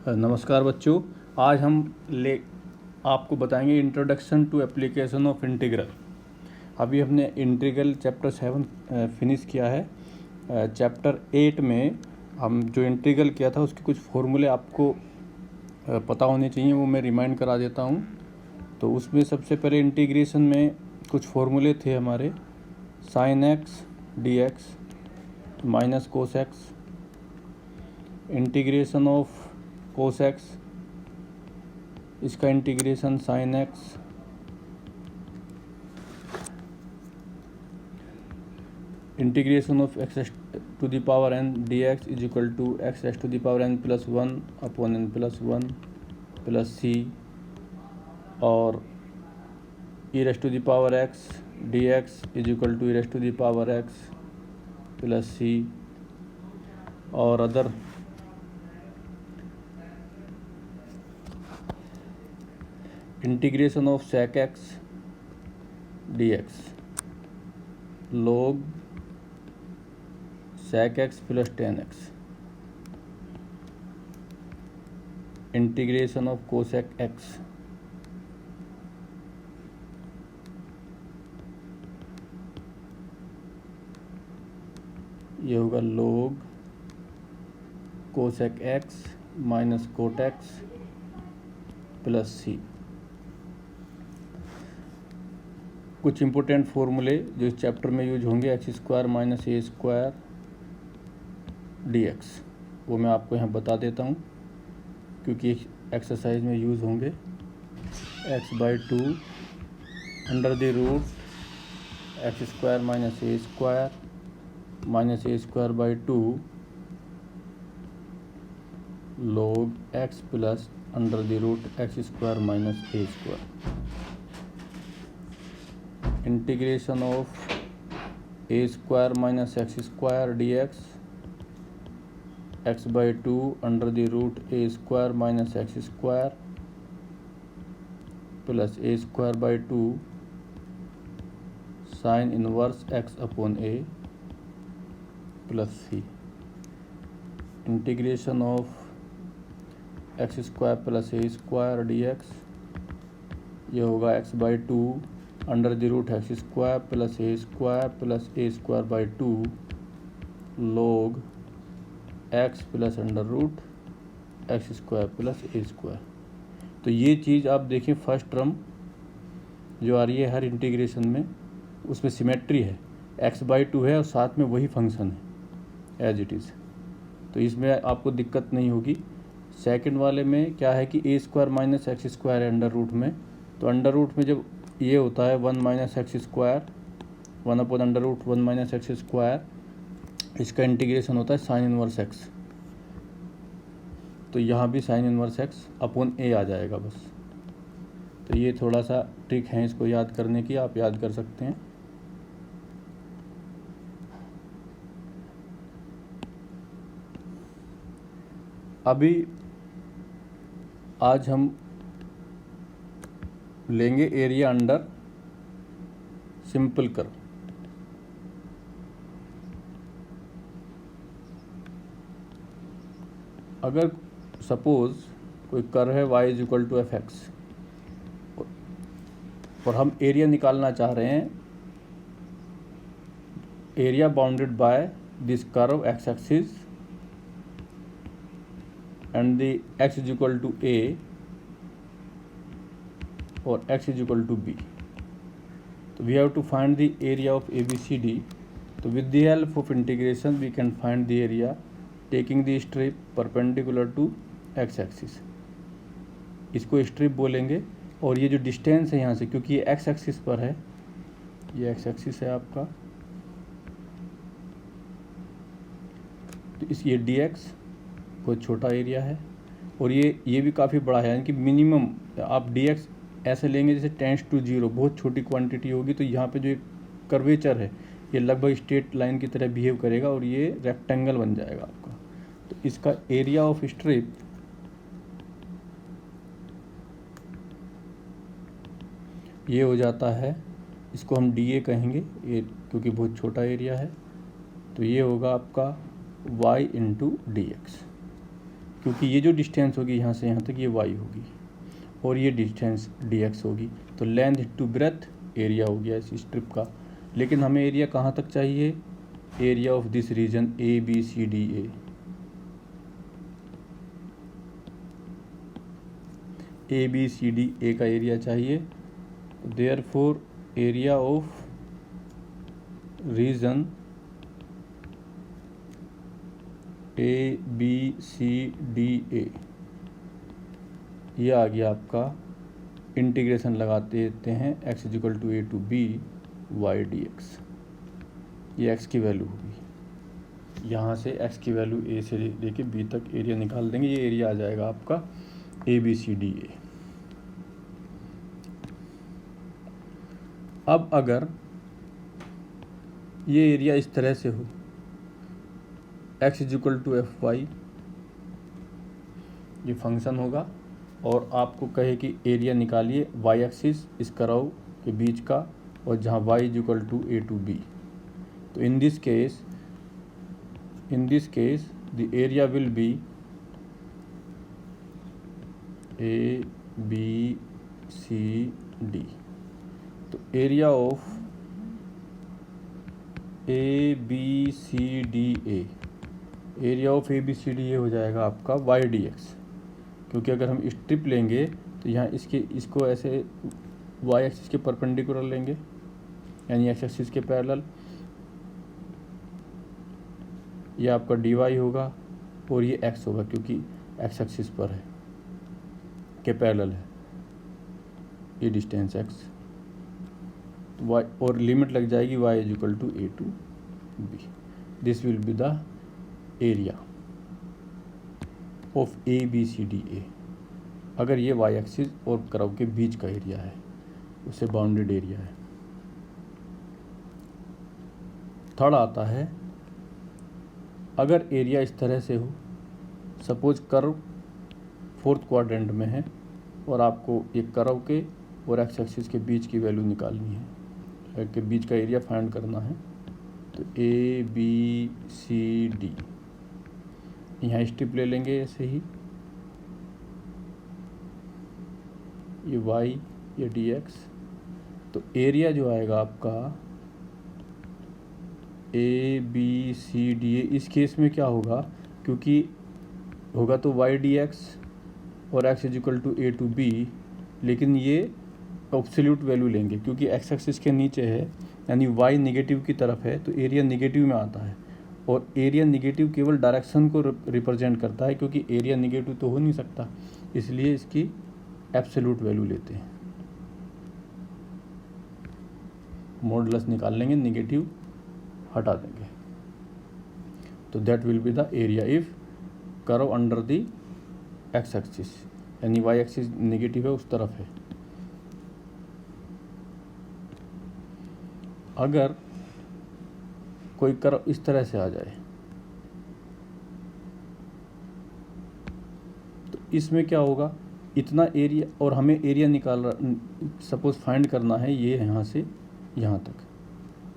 नमस्कार बच्चों, आज हम आपको बताएंगे introduction to application of integral. अभी हमने इंटीग्रल चैप्टर 7 फिनिश किया है। चैप्टर 8 में हम जो इंटीग्रल किया था उसके कुछ फॉर्मूले आपको पता होने चाहिए, वो मैं रिमाइंड करा देता हूँ। तो उसमें सबसे पहले इंटीग्रेशन में कुछ फॉर्मूले थे हमारे, sine x d x minus cos x, integration of cos x, इसका integration sine x, integration of x to the power n d x is equal to x x to the power n plus 1 upon n plus 1 plus c, और e raise to the power x d x is equal to e raise to the power x plus c, और other integration of sec x dx log sec x plus 10x, integration of cosec x, ये होगा log cosec x minus cot x plus c. कुछ important फॉर्मूले जो इस chapter में use होंगे, x square minus a square d x, वो मैं आपको यहाँ बता देता हूँ क्योंकि एक्सरसाइज में यूज़ होंगे। X by 2 under the root x square minus a square by 2 log x plus under the root x square minus a square, integration of a square minus x square d x by 2 under the root a square minus x square plus a square by 2 sine inverse x upon a plus c, integration of x square plus a square d x, ये होगा x by 2 under the root x square plus a square by 2 log x plus under root x square plus a square. तो ये चीज़ आप देखिए, first term जो आ रही है हर integration में उसमें सिमेट्री है, एक्स बाई 2 है और साथ में वही फंक्शन है एज इट इज़, तो इसमें आपको दिक्कत नहीं होगी। सेकंड वाले में क्या है कि ए स्क्वायर माइनस एक्स स्क्वायर है अंडर रूट में, तो अंडर रूट में जब ये होता है 1 minus x square 1 upon under root 1 minus x square, इसका इंटीग्रेशन होता है साइन इनवर्स एक्स, तो यहाँ भी sine inverse x upon a आ जाएगा बस। तो ये थोड़ा सा ट्रिक है इसको याद करने की, आप याद कर सकते हैं। अभी आज हम लेंगे एरिया अंडर सिंपल कर्व। अगर सपोज कोई कर्व है y is equal to f x और हम एरिया निकालना चाह रहे हैं, area bounded by this curve x axis and the x is equal to a और x is equal to b. So we have to find the area of ABCD. So with the help of integration we can find the area taking the strip perpendicular to x axis. इसको strip बोलेंगे, और ये जो distance है यहाँ से, क्योंकि ये x एक्सिस पर है, ये x एक्सिस है आपका, तो इस ये dx बहुत छोटा एरिया है और ये भी काफ़ी बड़ा है, यानी कि मिनिमम आप dx ऐसे लेंगे जैसे टेंस टू 0, बहुत छोटी क्वांटिटी होगी, तो यहाँ पे जो एक कर्वेचर है ये लगभग स्ट्रेट लाइन की तरह बिहेव करेगा और ये रेक्टेंगल बन जाएगा आपका। तो इसका एरिया ऑफ स्ट्रिप ये हो जाता है, इसको हम DA कहेंगे, ये क्योंकि बहुत छोटा एरिया है, तो ये होगा आपका y इंटू डी एक्स। क्योंकि ये जो डिस्टेंस होगी यहाँ से यहाँ तक ये y होगी और ये डिस्टेंस dx होगी। तो लेंथ टू ब्रेथ एरिया हो गया इस स्ट्रिप का। लेकिन हमें एरिया कहाँ तक चाहिए? Area of this region ABCDA। ABCDA का एरिया चाहिए। Therefore area of region ABCDA ये आ गया आपका। इंटीग्रेशन लगाते देते हैं x equal to a to b y dx। ये x की वैल्यू होगी। यहाँ से x की वैल्यू a से लेके b तक एरिया निकाल देंगे। ये एरिया आ जाएगा आपका ABCDA। अब अगर ये एरिया इस तरह से हो, x इक्वल टू FY ये फंक्शन होगा और आपको कहे कि एरिया निकालिए y एक्सिस इस कर्व के बीच का और जहाँ y equal to a to b। तो in this case the area will be ABCD। तो area of ABCDA, area of ABCDA हो जाएगा आपका y dx। क्योंकि अगर हम स्ट्रिप लेंगे तो यहाँ इसको ऐसे y एक्सिस के परपेंडिकुलर लेंगे, यानी x एक्सिस के पैरेलल। ये आपका dy होगा और ये x होगा क्योंकि x एक्सिस पर है, के पैरेलल है ये डिस्टेंस x। तो y और लिमिट लग जाएगी y equal to a to b। This will be the area of ABCDA। अगर ये y एक्सिस और कर्व के बीच का एरिया है, उसे बाउंडेड एरिया है। थर्ड आता है, अगर एरिया इस तरह से हो, सपोज कर्व फोर्थ क्वाड्रेंट में है और आपको एक कर्व के और x एक्सिस के बीच की वैल्यू निकालनी है, के बीच का एरिया फाइंड करना है। तो ABCD यहाँ स्ट्रिप ले लेंगे ऐसे ही, ये y ये dx। तो एरिया जो आएगा आपका ABCDA, इस केस में क्या होगा, क्योंकि होगा तो y dx और x equal to a to b, लेकिन ये एब्सोल्यूट वैल्यू लेंगे क्योंकि x एक्सिस के नीचे है, यानी y नेगेटिव की तरफ है तो एरिया नेगेटिव में आता है। और एरिया नेगेटिव केवल डायरेक्शन को रिप्रेजेंट करता है, क्योंकि एरिया नेगेटिव तो हो नहीं सकता, इसलिए इसकी एब्सोल्यूट वैल्यू लेते हैं। मॉडुलस निकाल लेंगे, नेगेटिव हटा देंगे। तो that will be the area if curve under the x axis, यानी y एक्सिस नेगेटिव है उस तरफ है। अगर कोई कर्व इस तरह से आ जाए तो इसमें क्या होगा, इतना एरिया, और हमें एरिया सपोज फाइंड करना है ये यहाँ से यहाँ तक,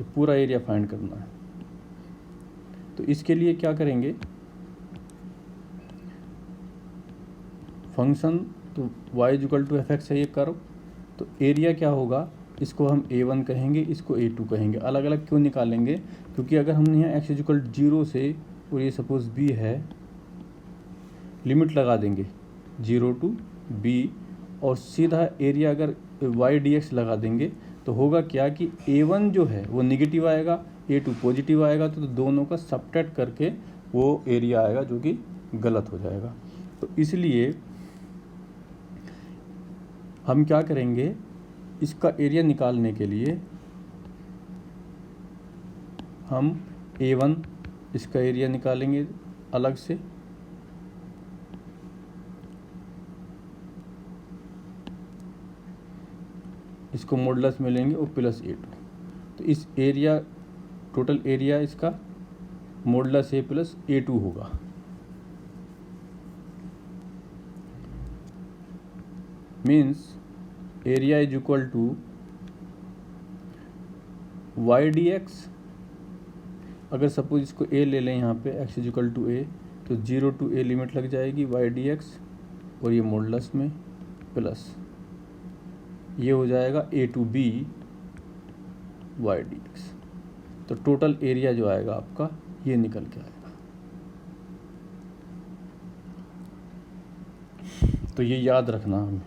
ये पूरा एरिया फाइंड करना है। तो इसके लिए क्या करेंगे, फंक्शन तो y इक्वल टू fx है ये कर्व। तो एरिया क्या होगा, इसको हम A1 कहेंगे, इसको A2 कहेंगे। अलग अलग क्यों निकालेंगे, क्योंकि अगर हमने यहाँ x इक्वल 0 से और ये सपोज b है, लिमिट लगा देंगे 0 टू b और सीधा एरिया अगर y dx लगा देंगे तो होगा क्या कि A1 जो है वो नेगेटिव आएगा, A2 पॉजिटिव आएगा, तो दोनों का सबट्रैक्ट करके वो एरिया आएगा जो कि गलत हो जाएगा। तो इसलिए हम क्या करेंगे, इसका एरिया निकालने के लिए हम A1 इसका एरिया निकालेंगे अलग से, इसको मॉडुलस में लेंगे और प्लस A2। तो इस एरिया टोटल एरिया इसका मॉडुलस A प्लस A2 होगा। Means area is equal to y dx। अगर सपोज इसको a ले लें यहाँ पे x is equal to a, तो 0 to a लिमिट लग जाएगी y dx, और ये मॉडुलस में प्लस ये हो जाएगा a to b y dx। तो टोटल एरिया जो आएगा आपका ये निकल के आएगा। तो ये याद रखना हमें।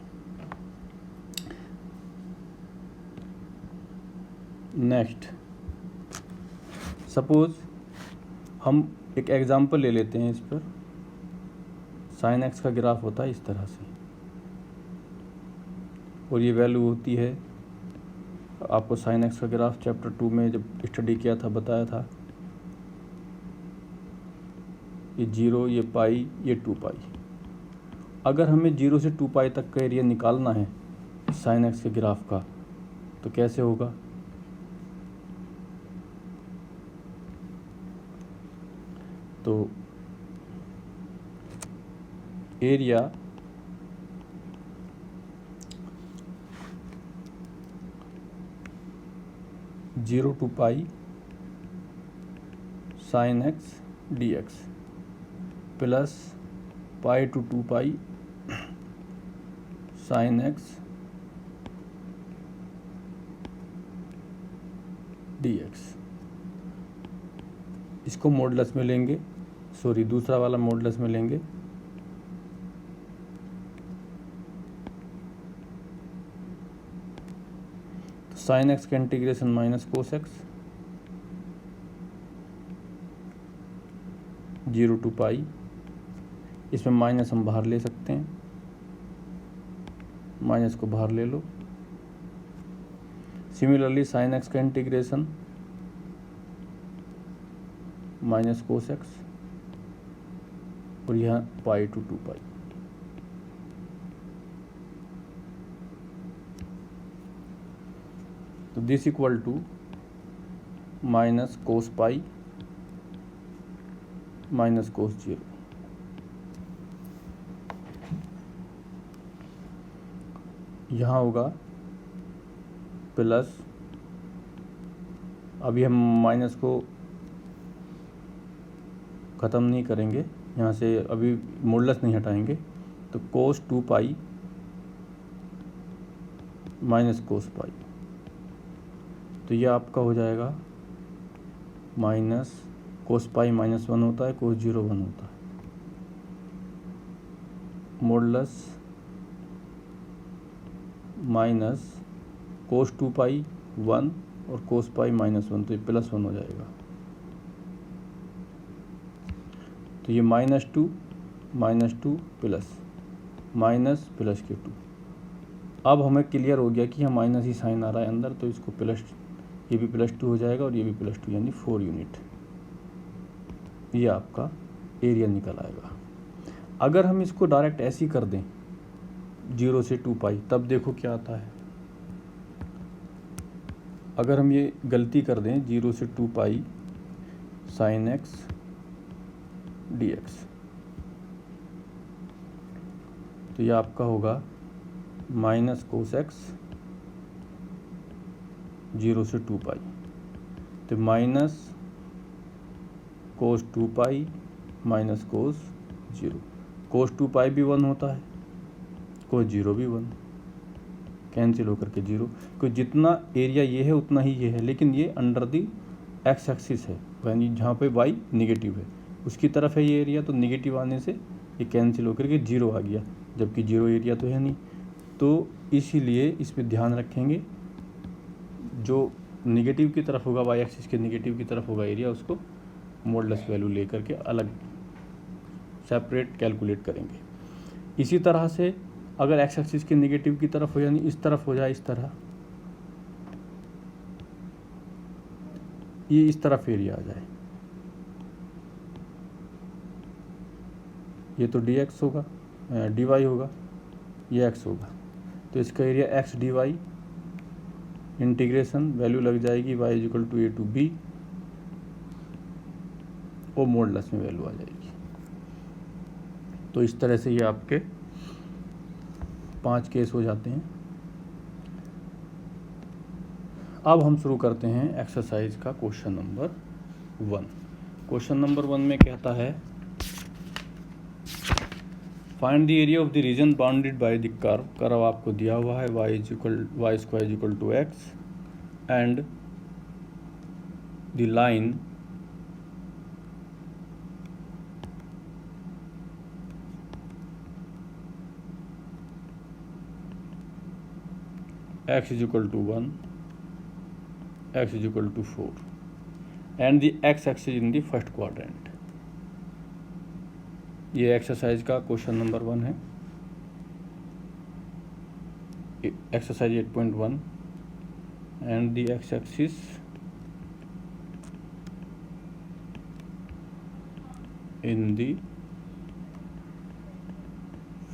नेक्स्ट, सपोज हम एक एग्जांपल ले लेते हैं। इस पर साइन एक्स का ग्राफ होता है इस तरह से, और ये वैल्यू होती है, आपको साइन एक्स का ग्राफ चैप्टर 2 में जब स्टडी किया था बताया था, ये 0, ये पाई, ये 2 पाई। अगर हमें 0 से 2 पाई तक का एरिया निकालना है साइन एक्स के ग्राफ का, तो कैसे होगा? तो area zero to pi sine x d x plus pi to 2 pi sine x d x. इसको मॉडुलस में लेंगे, सॉरी दूसरा वाला मॉडुलस में लेंगे। तो साइन एक्स का integration minus cos x 0 to pi, इसमें माइनस हम बाहर ले सकते हैं, माइनस को बाहर ले लो। सिमिलरली साइन एक्स का इंटीग्रेशन माइनस कोस एक्स, और यहाँ पाई टू 2 पाई। तो this equal to minus cos pi minus cos 0। यहाँ होगा प्लस, अभी हम माइनस को ख़त्म नहीं करेंगे, यहाँ से अभी मॉडुलस नहीं हटाएंगे। तो कोस 2 पाई माइनस कोस पाई, तो ये आपका हो जाएगा माइनस कोस पाई माइनस 1 होता है, कोस 0 1 होता है, मॉडुलस माइनस कोस 2 पाई 1 और कोस पाई माइनस 1, तो ये प्लस 1 हो जाएगा। तो ये -2 प्लस माइनस प्लस के 2। अब हमें क्लियर हो गया कि यहाँ माइनस ही साइन आ रहा है अंदर, तो इसको प्लस, ये भी +2 हो जाएगा और ये भी +2, यानी 4 यूनिट। ये आपका एरिया निकल आएगा। अगर हम इसको डायरेक्ट ऐसे ही कर दें 0 से 2 पाई, तब देखो क्या आता है। अगर हम ये गलती कर दें 0 से 2 pi sine x d x, तो ये आपका होगा माइनस कोस एक्स 0 से 2 पाई, तो माइनस कोस 2 पाई माइनस कोस 0। कोस 2 पाई भी 1 होता है, कोस 0 भी 1, कैंसिल होकर के 0। कोई जितना एरिया ये है उतना ही ये है, लेकिन ये अंडर दी एक्स एक्सिस है, यानी जहाँ पे y निगेटिव है उसकी तरफ है ये एरिया, तो निगेटिव आने से ये कैंसिल होकर के 0 आ गया, जबकि 0 एरिया तो है नहीं। तो इसीलिए इस पर ध्यान रखेंगे, जो निगेटिव की तरफ होगा, y एक्सिस के निगेटिव की तरफ होगा एरिया, उसको मॉडुलस वैल्यू लेकर के अलग सेपरेट कैलकुलेट करेंगे। इसी तरह से अगर एक्स एक्सिस के निगेटिव की तरफ हो, यानी इस तरफ हो जाए, इस तरह ये इस तरफ एरिया आ जाए, ये तो डी एक्स होगा, डी वाई होगा, ये एक्स होगा, तो इसका area x d y integration value लग जाएगी y equal to a to b, और मॉडुलस में वैल्यू आ जाएगी। तो इस तरह से ये आपके 5 केस हो जाते हैं। अब हम शुरू करते हैं एक्सरसाइज का क्वेश्चन नंबर 1। क्वेश्चन नंबर 1 में कहता है find the area of the region bounded by the curve. Curve आपको दिया हुआ है y square equal to x and the line x is equal to 1, x is equal to 4 and the x axis in the first quadrant। ये exercise का question number 1 है, exercise 8.1 and the x axis in the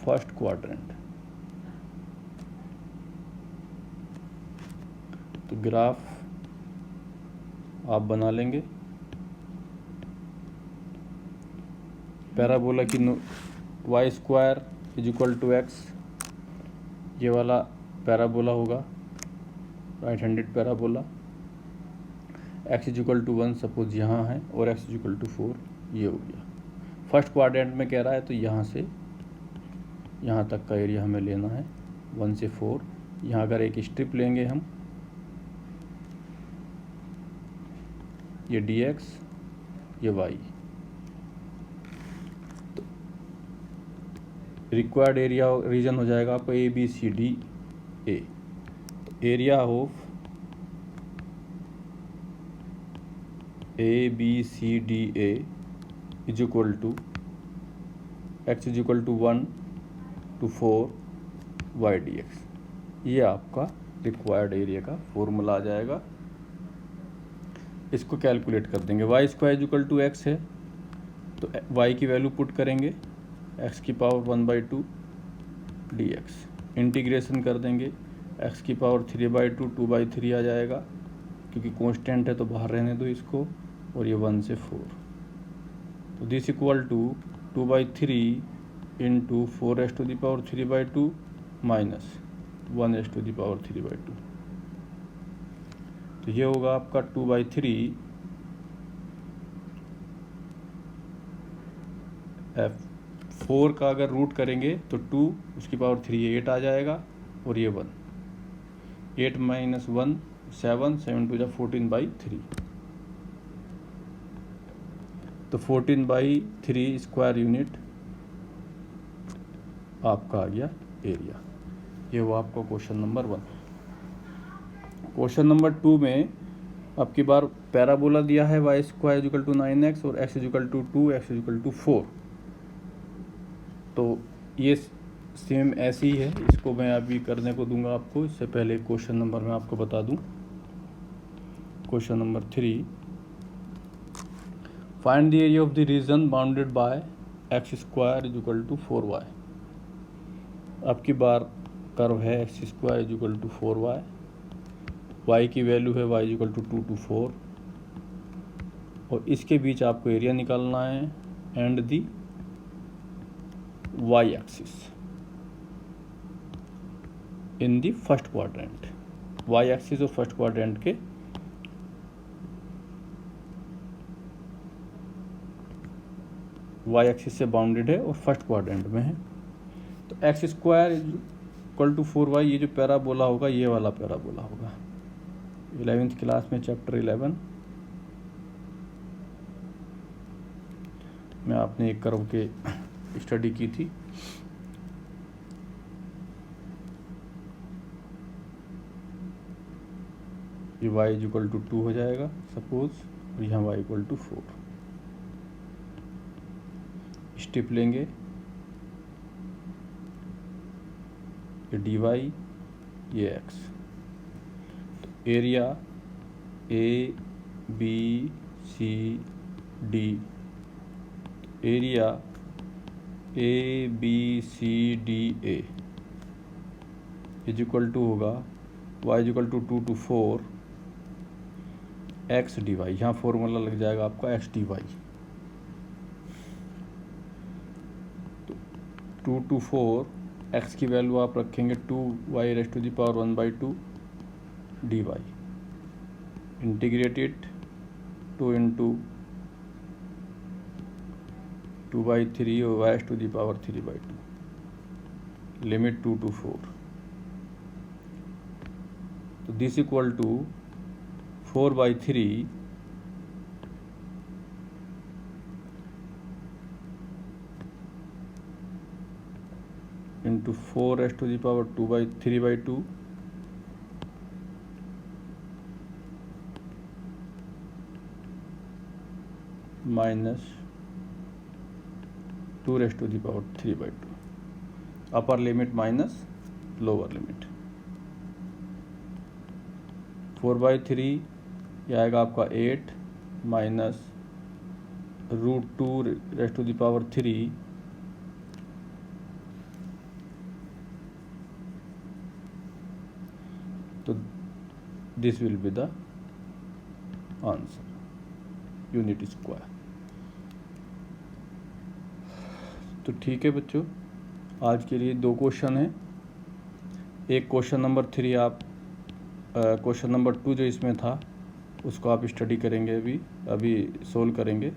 first quadrant। तो graph आप बना लेंगे। Parabola की y square is equal to x, ये वाला पैराबोला होगा, right handed parabola. x is equal to 1 suppose यहाँ है और x इज इक्वल टू 4 ये हो गया। फर्स्ट क्वाड्रेंट में कह रहा है तो यहाँ से यहाँ तक का एरिया हमें लेना है 1 से 4। यहाँ अगर एक स्ट्रिप लेंगे हम, ये dx ये y, तो रिक्वायर्ड एरिया रीजन हो जाएगा आपको ABCDA। Area of ABCDA is equal to x is equal to 1 to 4 y dx। ये आपका रिक्वायर्ड एरिया का फॉर्मूला आ जाएगा। इसको कैलकुलेट कर देंगे। y square equal to x है तो y की वैल्यू पुट करेंगे x की पावर 1/2 dx, इंटीग्रेशन कर देंगे x की पावर 3/2 2/3 आ जाएगा, क्योंकि कांस्टेंट है तो बाहर रहने दो इसको, और ये 1 से 4। तो this equal to 2/3 into 4 to the power 3/2 minus 1 to the power 3/2। तो ये होगा आपका 2/3 4 का अगर रूट करेंगे तो 2 उसकी पावर 3 8 आ जाएगा, और ये 1 8 माइनस 1 7 7 2 14/3। तो 14/3 स्क्वायर यूनिट आपका आ गया एरिया। ये वो आपका क्वेश्चन नंबर 1। क्वेश्चन नंबर 2 में आपकी बार पैराबोला दिया है y square equal to 9x और x equal to 2 x equal to 4। तो ये सेम ऐसी ही है, इसको मैं अभी करने को दूंगा आपको। इससे पहले क्वेश्चन नंबर मैं आपको बता दूं। Question number 3, find the area of the region bounded by x square equal to 4y। आपकी बार कर्व है x square equal to 4y, y की वैल्यू है y इक्वल टू 2 to 4, और इसके बीच आपको एरिया निकालना है and the y axis in the first quadrant. y axis और फर्स्ट क्वाड्रेंट के y एक्सिस से बाउंडेड है और फर्स्ट क्वाड्रेंट में है। तो x square equal to 4y, ये जो पैराबोला होगा ये वाला पैराबोला होगा। 11th क्लास में चैप्टर 11 में आपने एक कर्व के स्टडी की थी। ये y इक्वल टू 2 हो जाएगा सपोज, और यहाँ y इक्वल टू 4। स्टेप लेंगे, ये dy ये x। Area ABCD, area ABCDA is equal to होगा y equal to 2 to 4 x dy। यहाँ फॉर्मूला लग जाएगा आपका x dy। तो 2 to 4 x की वैल्यू आप रखेंगे 2y raised to the power 1/2 dy, integrated 2 into 2/3 और y to the power 3/2। Limit 2 to 4. तो this equal to 4/3 into 4 raised to the power 3/2 minus 2 raised to the power 3/2. Upper limit minus lower limit. 4/3 ये आएगा आपका 8 minus √2 raised to the power 3 तो this will be the answer unit square. तो ठीक है बच्चों, आज के लिए 2 क्वेश्चन हैं. एक क्वेश्चन नंबर 3 आप क्वेश्चन नंबर 2 जो इसमें था उसको आप स्टडी करेंगे, अभी सोल्व करेंगे.